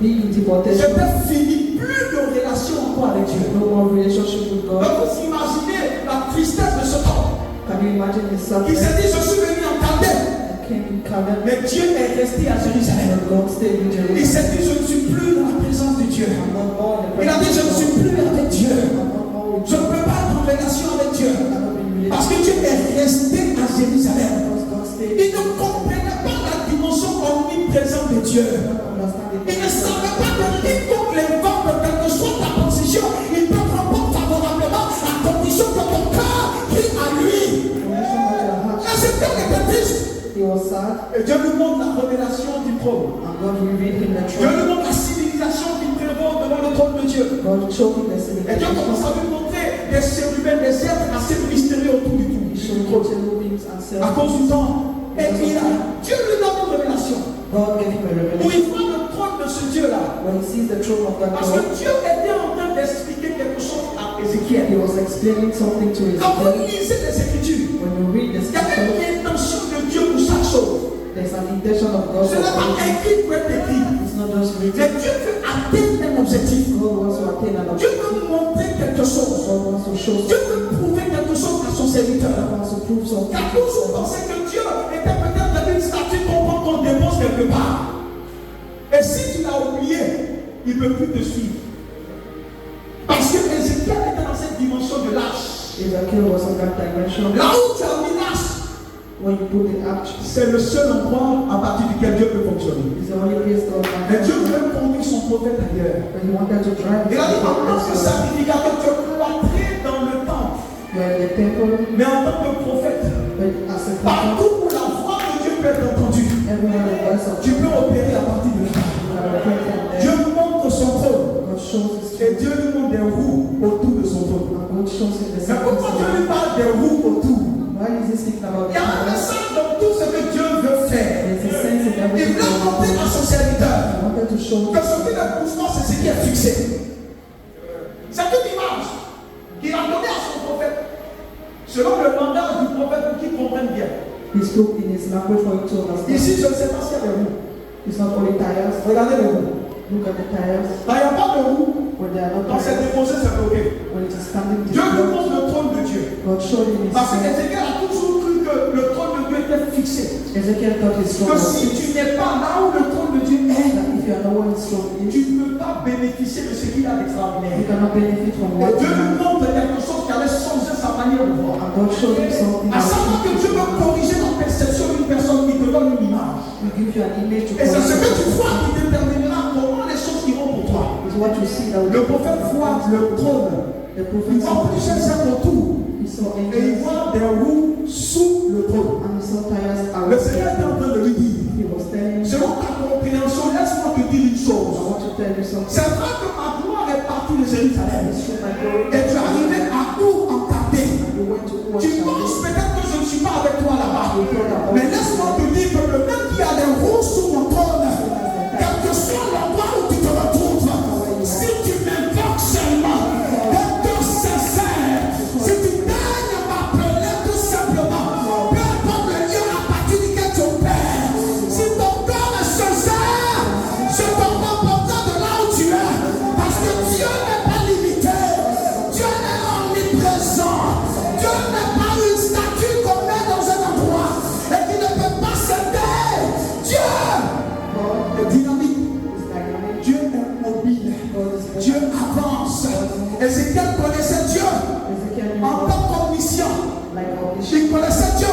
Being in deportation,
c'était fini. Plus de relation encore avec Dieu.
no more relationship with
Donc
God.
vous imaginez la tristesse de cet homme.
Can you imagine his
Il s'est
suffering?
dit, je suis venu en Chaldée,
I came in Canaan,
mais Dieu est resté à Jérusalem.
and God stayed in
Il
Jerusalem.
s'est dit, je ne suis plus dans la présence de Dieu.
I'm not more in the
Il a dit, je ne
presence
suis
of God.
plus avec Dieu.
I'm not more with
Je ne
God.
peux pas être en relation avec Dieu.
I cannot be in
Parce
relationship
que Dieu est resté à Jérusalem.
because God stayed
Il ne comprenait pas la dimension omniprésente de Dieu.
understanding.
Il ne savait pas que quiconque les vents de quelque chose ta position, il peut répondre favorablement à condition que ton cœur crie à lui. Et c'est était triste.
He was sad,
Et Dieu nous montre la révélation du trône.
and God revealed him the
Dieu
truth.
nous montre la civilisation qui prévaut devant le trône de Dieu.
God showed him the
Et Dieu commence
civilization.
à lui montrer des chérubins, des êtres assez mystérieux autour du
He showed
trône.
him cherubims and
À
seraphim.
cause du temps. Et puis là, Dieu lui donne une révélation.
God gave him a
Où
revelation.
il voit le trône de ce Dieu-là.
When he sees the throne of that
Parce que
God,
Dieu était en train d'expliquer quelque chose à
he
Ézéchiel.
was explaining something to
Quand vous
Ezekiel.
lisez les Écritures,
When you read the
il y a
scripture,
une intention de Dieu pour chaque chose.
there's an intention of God
Ce n'est
for
pas
everything.
écrit pour être écrit.
It's not just
Mais
written.
Dieu veut atteindre un objectif.
God wants to attain an
Dieu
objective.
veut montrer quelque chose.
God wants to show
Dieu
something.
veut prouver quelque chose à son serviteur.
God wants to prove something.
Car vous pensez que Dieu était peut-être dans une statue qu'on dépose quelque part. Et si tu l'as oublié, il ne peut plus te suivre. Parce que Ézéchiel était dans cette dimension de l'arche.
Ezekiel was in that dimension.
Là où tu as mis l'arche,
When you put the arch,
c'est le seul endroit à partir duquel Dieu peut fonctionner.
it's the only place God can
Mais Dieu
function.
veut conduire son prophète ailleurs.
When he wanted to drive
Il a dit en tant que
his
sacrificateur, tu es cloîtré dans le temple.
where the temple,
Mais en tant que prophète,
but as a prophet,
partout où la voix de peut être entendu.
Everyone the voice of
Tu peux opérer à partir de là. Dieu nous montre son trône.
God shows his
Et Dieu nous montre des roues autour de son trône.
God shows him the
Mais pourquoi Dieu lui parle des roues autour?
Why is he speaking about
Il y a un message dans tout ce que Dieu veut faire.
There's a sense in
Il
everything.
veut montrer à son serviteur
I wanted to show
que ce qui est poussement, c'est ce qui est fixé. C'est une image qu'il a donnée à son prophète, selon le langage du prophète pour qu'il comprenne bien.
he spoke in his language for him to understand.
Ici, je ne sais pas s'il y a des roues.
It's not only tires.
Regardez les roues.
Look at the tires.
Quand il n'y a pas de roues,
When they are not
quand c'est
tires,
déposé, c'est bloqué.
when it is standing
Dieu nous
still,
montre le trône de Dieu.
God showed him his
Parce que
strength.
Ézéchiel a toujours cru que le trône de Dieu était fixé.
Ezekiel thought his
Que
throne was
si tu n'es pas là où le trône de Dieu est,
that if you are not where his throne
tu
is,
ne peux pas bénéficier de ce qu'il a
you
d'extraordinaire.
cannot benefit from
Et
what
Dieu
you
nous
have.
montre quelque chose qui allait changer sa manière de voir.
And God showed him something
À savoir que
that
Dieu veut corriger la perception d'une personne qui te donne une image.
will give you an image to
Et c'est ce que tu
correct
vois qui déterminera comment les choses iront pour toi.
is what you see that will
Le prophète voit le trône.
the
Il
prophet
voit plusieurs cercles autour.
he saw
Et il
angels
voit des roues sous le trône.
and he saw tires
Le
around
Seigneur est en
him.
train de lui dire,
He was telling him,
selon ta compréhension, laisse-moi te dire une
I
chose.
want to tell you something.
C'est vrai que ma gloire est partie de Jérusalem.
It's true, my glory.
Et tu es arrivé à Our en Caldée.
You went to
Tu penses peut-être que je ne suis pas avec toi là-bas. Mais laisse-moi te dire que le même qui a des roues sous mon trône, quel que soit l'endroit où tu te retrouves, si tu m'invoques seulement, et te sincère, si tu daignes m'appeler tout simplement, peu importe le lieu à partir duquel tu opères, si ton corps est sincère, je t'envoie portant de là où tu es, parce que Dieu n'est pas limité, Dieu est omniprésent, Dieu n'est pas une statue qu'on met dans un endroit et qui ne peut pas s'aider. Dieu est dynamique, Dieu est mobile, Dieu avance. Ézéchiel connaissait Dieu
Ezekiel knew
en
God
tant qu'omniscient,
like omniscient.
il connaissait Dieu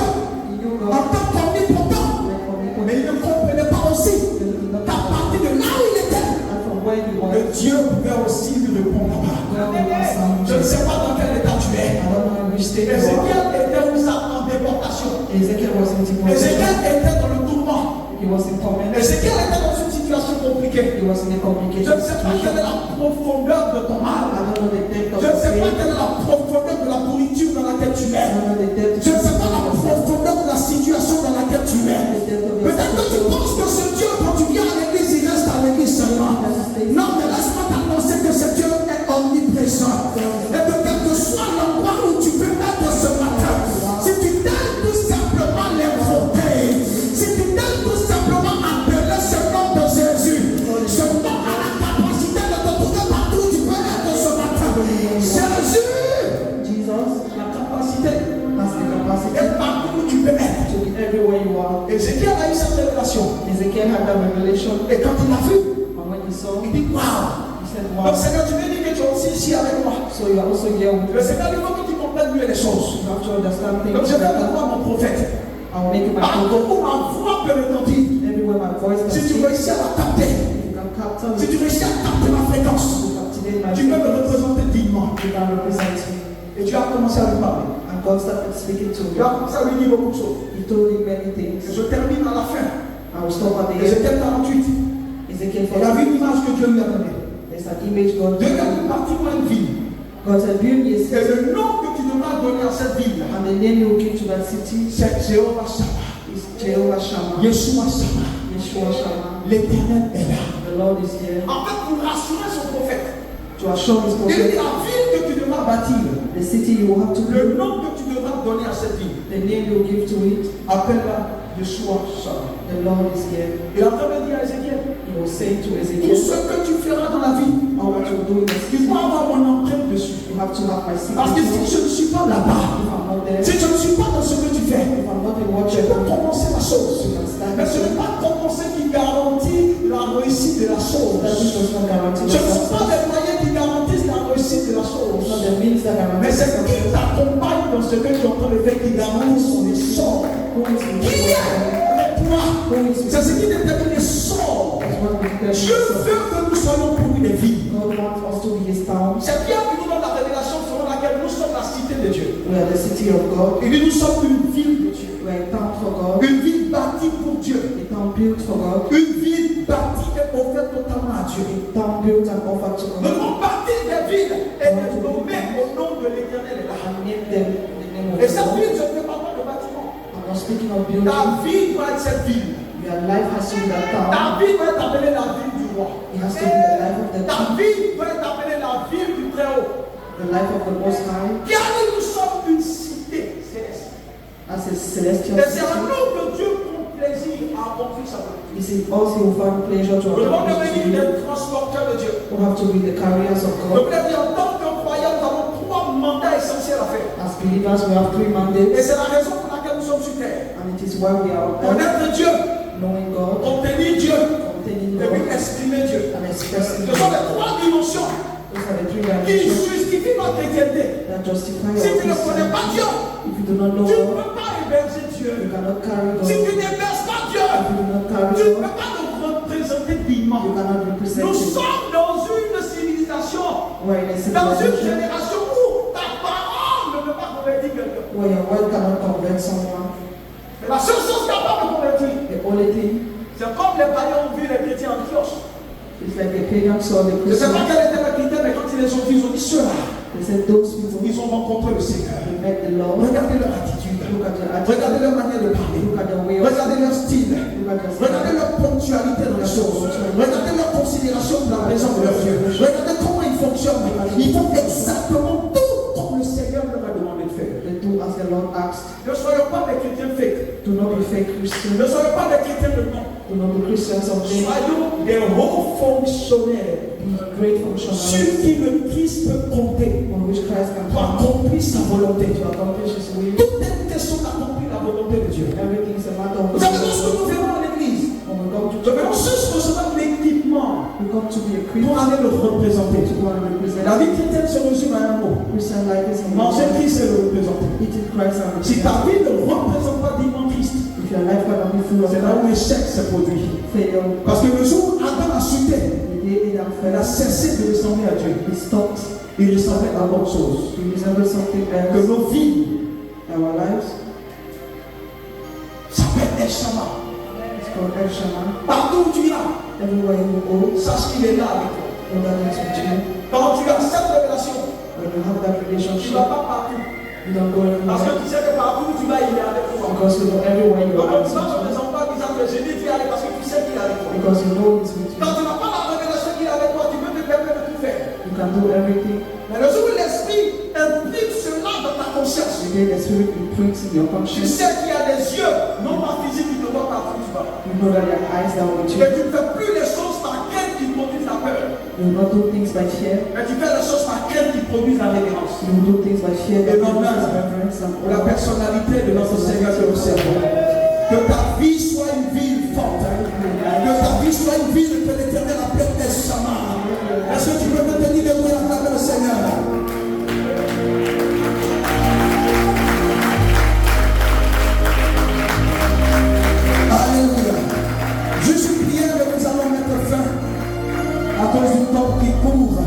He knew
en
God
tant qu'omnipotent,
like omnipotent.
mais il ne comprenait pas aussi
He did not
qu'à partir de là où il était,
and from where he was,
que Dieu pouvait aussi lui répondre là-bas.
God will answer him.
Je ne sais pas dans quel état tu es.
I don't know in which state you are.
Ézéchiel était où ça en déportation.
Ezekiel was in deportation.
Ézéchiel était dans le tourment.
He was in torment.
Ézéchiel était dans une situation compliquée.
He was in a
Je
complicated
ne sais pas quelle est
situation.
la profondeur de ton
I
mal.
don't know the depth of
Je ne
the
sais pas
pain.
quelle est la profondeur de la pourriture dans laquelle tu
I
es.
don't know the depth
Je ne sais pas la profondeur de la situation dans laquelle tu es. Peut-être que tu penses que ce Dieu, quand tu viens à l'église, il reste à l'église seulement. Non, mais laisse-moi t'annoncer que ce Dieu est omniprésent. Et que quel que soit l'endroit où tu peux être ce matin, si tu t'aimes tout simplement l'invoquer, si tu t'aimes tout simplement appeler ce nom de Jésus, ce nom a la capacité de te trouver partout où tu peux être ce matin. Jésus,
Jesus
la capacité
has the capacity
est partout où tu peux être.
to be everywhere you are.
Ézéchiel a eu cette révélation.
Ezekiel had that revelation,
Et quand il l'a vu,
and when he saw,
il
he
dit waouh.
said,
Donc
wow.
Seigneur, tu veux dire que tu es aussi ici avec moi.
So you are also here with
Le
me.
Seigneur, il faut que tu comprennes mieux les choses.
You have to understand
Donc
things
je vais
better.
voir mon prophète.
I will make it my
Partout
focus.
où ma voix peut retentir.
Everywhere my voice can
Si tu
speak,
réussis à la capter,
you can capture
si
it.
tu réussis à capter ma fréquence,
You captivate my
tu peux me
feelings.
représenter dignement.
You can represent me.
Et tu as commencé à lui parler.
And God started speaking to
Tu
me.
as commencé à lui dire beaucoup de choses.
He told him many
Et
things.
je termine à la fin.
I will stop at the end.
Ézéchiel 48.
Ezekiel
Il a vu
48.
une image que Dieu lui a donnée.
There's an image God
Dieu
gave
lui a dit
him.
bâtis-moi une ville.
God said, build me a
Et
city.
le nom que tu devras donner à cette ville,
And the name you will give to that city
c'est Jéhovah Shammah.
is Jehovah Shammah.
Yeshua Shammah.
Yeshua Shammah.
L'Éternel est là.
The Lord is here
En fait, pour rassurer son prophète,
to assure his
il dit
prophet.
la ville que tu devras bâtir,
The city you will have to
le
build,
nom que tu devras donner à cette ville,
the name you will give to it,
appelle-la Yeshua Shammah.
the Lord is here.
Il a train de dire à Ézéchiel,
He will say to
tout
Ezekiel,
ce que tu feras dans la vie,
all what you do in the
tu
city,
dois avoir mon empreinte dessus.
you have to have my
Parce que si
signature.
je ne suis pas là-bas,
If I'm not there,
si je ne suis pas dans ce que tu fais,
if I'm not in what
je
you're
peux
doing,
commencer la chose. Mais ce n'est pas ton conseil qui garantit la réussite de la chose.
that this does not guarantee
Ce ne sont
success.
pas les moyens qui garantissent la réussite de la
It's
chose.
not the means that
Mais
guarantee
c'est
success.
qui t'accompagne dans ce que tu es en train de faire qui garantit son essor.
Who is in
Qui est avec toi? C'est ce qui détermine l'essor. Dieu veut que nous soyons pour lui des vies.
God wants us to be his town.
C'est Pierre qui nous donne la révélation selon laquelle nous sommes la cité de Dieu.
We are the city of God.
Il dit nous sommes une ville de Dieu.
We are a town for God.
Une ville bâtie pour
built for God.
Une ville bâtie et offerte totalement à Dieu.
A town built and offered to
Nous
God.
devons bâtir des villes et les nommer au nom de l'Éternel est là.
And name them in the name of
Et
the
cette
Lord.
ville, je ne parle pas de bâtiment.
I'm not speaking of building.
Ta vie doit être cette ville.
Your life has to be that
Ta
town.
vie doit être appelée la ville du roi.
It has to be the life of the
Ta
king.
vie doit être appelée la ville du Très-Haut.
The life of the Most High.
Car nous sommes une cité céleste.
As a celestial
Et c'est en
city.
nous que Dieu prend plaisir à accomplir sa volonté.
It is us who find pleasure to
Nous devons
accomplish
devenir
His will.
des transporteurs de Dieu.
We have to be the carriers of
Je
God.
voulais dire, en tant que croyants, nous avons 3 mandats essentiels à faire.
As believers, we have 3
Et
mandates,
c'est la raison pour laquelle nous sommes sur terre.
and it is why we are on earth,
Connaître Dieu,
knowing God,
obtenir Dieu,
containing
et puis
God,
exprimer Dieu.
and expressing
Ce sont
God.
les 3 dimensions
Those are the 3
qui
dimensions
justifient notre chrétienté.
that justify
Si
our
tu ne connais pas
Christianity.
Dieu,
If you do not know
tu ne
God,
peux pas héberger Dieu.
you cannot carry God.
Si
If
tu n'héberges pas Dieu,
you do not carry
tu ne
God,
peux pas nous représenter
you
dignement.
cannot represent
Nous
Him.
sommes dans une civilisation,
We're in a
dans une
civilization
génération où ta parole ne peut pas convertir quelqu'un.
where your word cannot convert someone.
Mais la seule chose capable de convertir,
The only thing
c'est comme les païens ont vu les chrétiens en cloche.
is like the pagans saw the
Je ne sais pas
Christians.
quel était le critère, mais quand ils les ont vus, ils ont dit ceux-là,
They said those people,
ils ont rencontré le Seigneur.
they met the Lord.
Regardez leur attitude,
Look at their
regardez
attitude.
leur manière de parler,
Look at their way of
regardez leur style,
Look at their
regardez
style.
leur ponctualité dans les choses, regardez leur considération de la présence de leur Dieu, regardez comment ils fonctionnent. Ils font exactement tout comme le Seigneur leur a demandé de faire.
They do as the Lord asked.
Ne soyons pas des chrétiens fake,
Do not be fake Christians.
ne soyons pas des chrétiens de nom,
Do not be Christians of name.
soyons des hauts fonctionnaires
Be great
sur
functionaries
qui le Christ peut compter
on which Christ can
pour
come
accomplir sa volonté.
to accomplish His will.
Tout est une question d'accomplir la volonté de Dieu.
Everything is a matter of
Vous savez, lorsque
will.
nous venons à l'église,
When we come to
nous venons
church,
juste recevoir l'équipement
we come to be a
pour
Christian
aller le représenter.
to go and represent.
La vie chrétienne se résume à un mot.
Christian life is in
Manger Christ et le représenter.
eating Christ and
Si ta
representing.
vie ne représente pas dignement Christ,
If your life cannot be full of
c'est là où l'échec s'est produit.
failure,
Parce que le jour où Adam a chuté,
the day Adam
il a
fell,
cessé de ressembler à Dieu.
he stopped.
Il ressemblait à autre chose.
He resembled something
Que
else.
nos vies
Our lives,
s'appellent Eshama.
it's called El Shammah.
Partout où tu iras,
Everywhere you go,
sache qu'il est là avec toi.
know that it's with you.
Quand tu as cette révélation,
When you have that
tu ne
relationship,
vas pas partout.
you don't go
Parce que
anywhere.
tu sais que partout où tu vas, il est avec toi.
Because you know everywhere you
Donc,
are,
tu vas te présenter pas bizarre que je dis qu'il est avec parce que tu sais qu'il est avec toi.
because you know it's with you.
Quand tu n'as pas la révélation qu'il est avec toi, tu peux te permettre de tout faire.
You can do everything.
Mais le jour où l'esprit imprime cela dans ta conscience,
The day the Spirit imprints in your
tu
conscience,
sais qu'il y a des yeux, non pas physiques, qui te voient partout où tu vas.
you know that there are eyes that will with you.
Et tu ne fais plus les choses par crainte qui produisent la peur.
You will not do things by fear.
Mais tu fais les choses par crainte qui produisent la révérence.
You will do things by fear that
Et non,
produces
non.
reverence and
Pour la
awe.
personnalité de notre Seigneur et de notre Seigneur. Que ta vie soit une ville forte. Que ta vie soit une ville que l'Éternel appelle Eshama. Est-ce que tu peux te tenir debout et acclamer le Seigneur? Alléluia. Juste une prière et nous allons mettre fin à cause du temps qui court.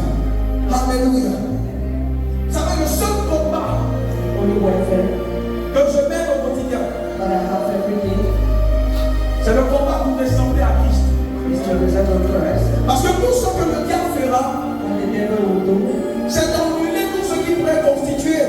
Alléluia. Vous savez, le seul combat
Only warfare
que je mène au quotidien,
that I have every day
c'est le combat pour ressembler à Christ.
is to resemble Christ.
Parce que tout ce que le diable fera,
And the devil will do
c'est d'annuler tout ce qui pourrait constituer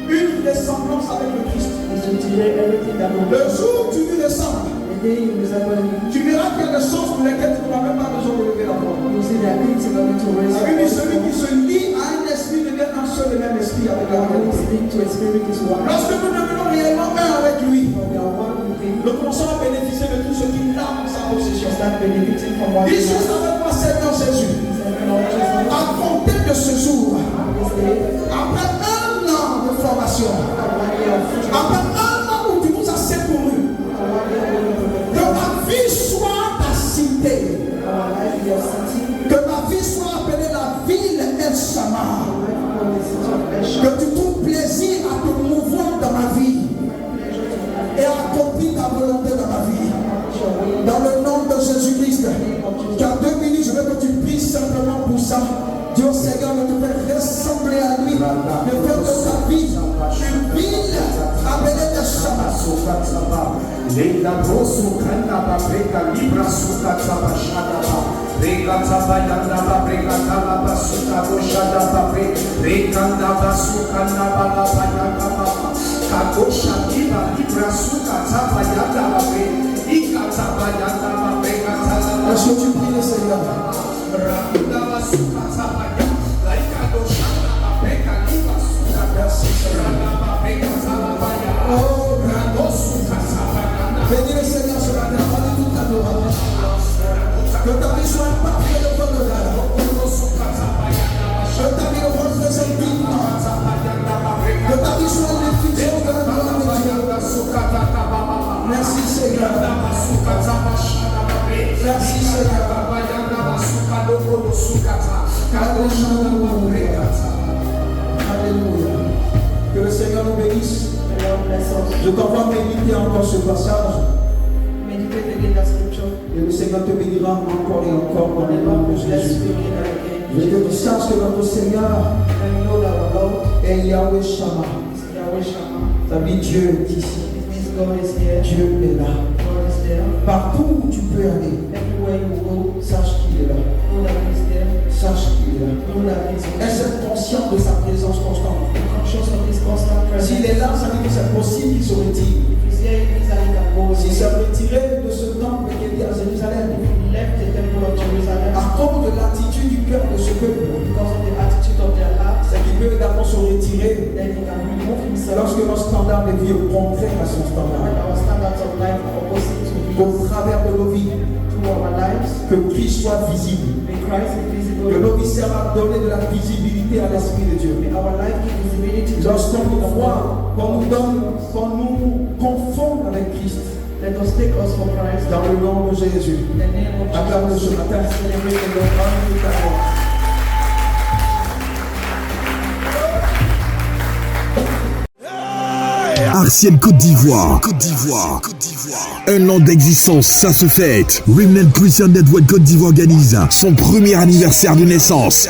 une ressemblance avec le Christ.
is to delay everything that will
Le jour où tu lui ressembles,
The day you resemble him,
tu verras qu'il y a des choses pour lesquelles tu n'auras même pas besoin de lever la voix.
you see that things are going to raise
La Bible dit celui
up.
qui se lie à un esprit devient un seul et même esprit avec la
God who is
vérité.
linked to a spirit is one.
Lorsque nous devenons réellement un avec lui,
When we are one with him,
nous commençons à bénéficier de tout ce qu'il a en sa
we
possession.
start benefiting from what we
Dis juste
have.
avec moi, Seigneur Jésus,
Lord Jesus,
à compter de ce jour,
this day,
après un an de formation,
one year of future,
après un an où tu nous as secourus,
one year of
que ma vie soit ta cité,
our life be of city,
que ma vie soit appelée la ville El Shammah,
our life be of the city of Esha.
que tu trouves plaisir à te mouvoir dans ma vie et à accomplir ta volonté dans ma vie. Dans le nom de Jésus-Christ, car 2 minutes, je veux que tu pries simplement pour ça. Dieu Seigneur, de te faire ressembler à lui, de faire de ta vie une ville appelée El Shammah.
Leila brosu kanda ba breka libra suka taba shada ba. Breka taba yanda ba breka taba ba suka bo shada ba bre. Breka ba suka na ba la ba yanda ba. Kakosha liba libra suka taba yanda ba bre. Ika taba yanda ba breka taba ba.
Est-ce que tu pries le Seigneur?
Rakunda ba suka taba yanda. Laika do shada ba breka libra suka
Merci
shada
Seigneur.
ba breka taba ba yanda.
Oh,
Rado suka taba yanda.
bénis le Seigneur sur la terre. Allez tout à l'heure. Que ta vie soit parfaite devant le Père. Que ta vie représente victoire. Que ta vie soit l'effusion de la gloire de Dieu. Merci Seigneur. Merci Seigneur. Alléluia. Que le Seigneur nous bénisse.
The Lord bless us.
Je t'envoie méditer encore ce passage.
Meditate again that scripture.
Et le Seigneur te bénira encore et encore dans
The
le
Lord
nom de
will bless
Jésus.
you again and again.
Je veux que tu saches que notre Seigneur
And you know that our Lord
est Yahweh Shammah.
is Yahweh Shammah.
Ça veut dire Dieu est ici.
It means God is here.
Dieu est là.
God is there.
Partout où tu peux aller,
Everywhere you go,
sache qu'il est là.
know that He is there.
Sache qu'il est là.
Know that He is there.
Est-ce conscient de sa présence constante?
Be conscious of His constant
S'il
presence.
est là, ça veut dire que c'est possible qu'il se retire.
If He's here, it means that He can go.
S'il s'est retiré de ce temple qui était à Jérusalem,
He left the temple of Jerusalem
à cause de l'attitude du cœur de ce peuple,
because of the attitude of their hearts,
c'est qu'il peut également se retirer
then He can remove Himself.
lorsque nos standards de vie est contraire à son
When
standard.
our standards of life are opposite to His,
Au travers de nos vies,
through our lives,
que Christ soit visible.
may Christ be
Que
visible.
nos vies servent à donner de la visibilité à l'Esprit de Dieu.
May our life give visibility to
Lorsqu'on nous
the
voit, qu'on nous donne, qu'on nous confonde avec Christ,
Let us take us for Christ.
dans le nom de Jésus.
In the name of
Acclame-le ce
Jesus.
matin.
Celebrate the Lord.
Alléluia.
Artienne Côte d'Ivoire. Un an d'existence, ça se fête. Remnant Christian Network Côte d'Ivoire organise son premier anniversaire de naissance.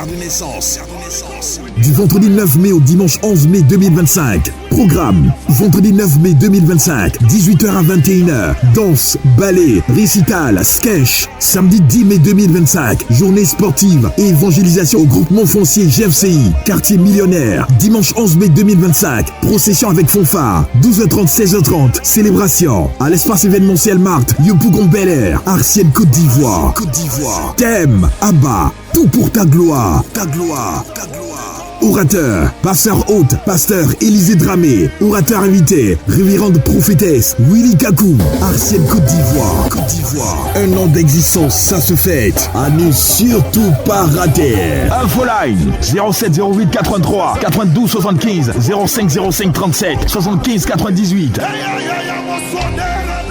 Du vendredi 9 mai au dimanche 11 mai 2025. Programme: vendredi 9 mai 2025, 18h à 21h. Danse, ballet, récital, sketch. Samedi 10 mai 2025, journée sportive et évangélisation au groupement foncier GFCI, quartier millionnaire. Dimanche 11 mai 2025, procession avec fanfare. 12h30, 16h30, célébration à l'espace événementiel Marthe, Yopougon Bel Air, Artienne Côte d'Ivoire. Thème: Abba, tout pour ta gloire. Orateur: pasteur hôte, pasteur Élisée Dramé. Orateur invité: révérende prophétesse Willy Kakou. Artienne Côte d'Ivoire. Un an d'existence, ça se fête. À ne surtout pas rater.
Infoline 07 08 83 92 75 05 05 37 75 98.
Hey, hey, hey,